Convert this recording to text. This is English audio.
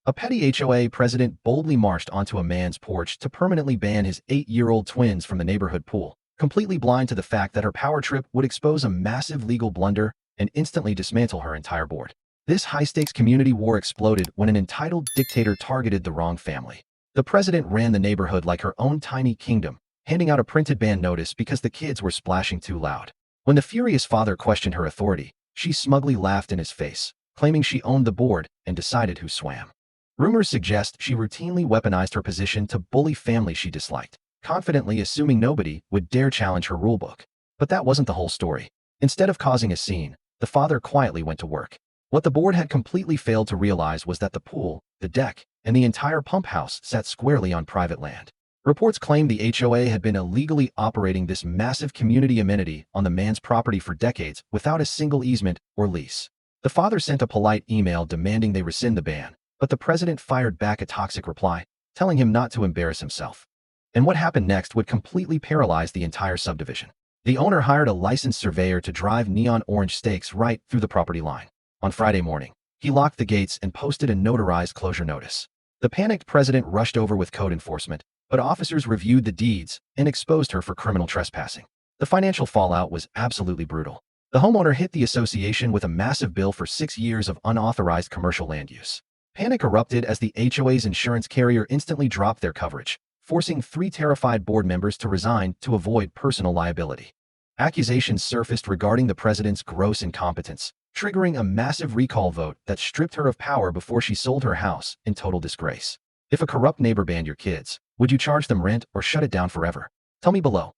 A petty HOA president boldly marched onto a man's porch to permanently ban his 8-year-old twins from the neighborhood pool, completely blind to the fact that her power trip would expose a massive legal blunder and instantly dismantle her entire board. This high-stakes community war exploded when an entitled dictator targeted the wrong family. The president ran the neighborhood like her own tiny kingdom, handing out a printed ban notice because the kids were splashing too loud. When the furious father questioned her authority, she smugly laughed in his face, claiming she owned the board and decided who swam. Rumors suggest she routinely weaponized her position to bully families she disliked, confidently assuming nobody would dare challenge her rulebook. But that wasn't the whole story. Instead of causing a scene, the father quietly went to work. What the board had completely failed to realize was that the pool, the deck, and the entire pump house sat squarely on private land. Reports claimed the HOA had been illegally operating this massive community amenity on the man's property for decades without a single easement or lease. The father sent a polite email demanding they rescind the ban, but the president fired back a toxic reply, telling him not to embarrass himself. And what happened next would completely paralyze the entire subdivision. The owner hired a licensed surveyor to drive neon orange stakes right through the property line. On Friday morning, he locked the gates and posted a notarized closure notice. The panicked president rushed over with code enforcement, but officers reviewed the deeds and exposed her for criminal trespassing. The financial fallout was absolutely brutal. The homeowner hit the association with a massive bill for 6 years of unauthorized commercial land use. Panic erupted as the HOA's insurance carrier instantly dropped their coverage, forcing 3 terrified board members to resign to avoid personal liability. Accusations surfaced regarding the president's gross incompetence, triggering a massive recall vote that stripped her of power before she sold her house in total disgrace. If a corrupt neighbor banned your kids, would you charge them rent or shut it down forever? Tell me below.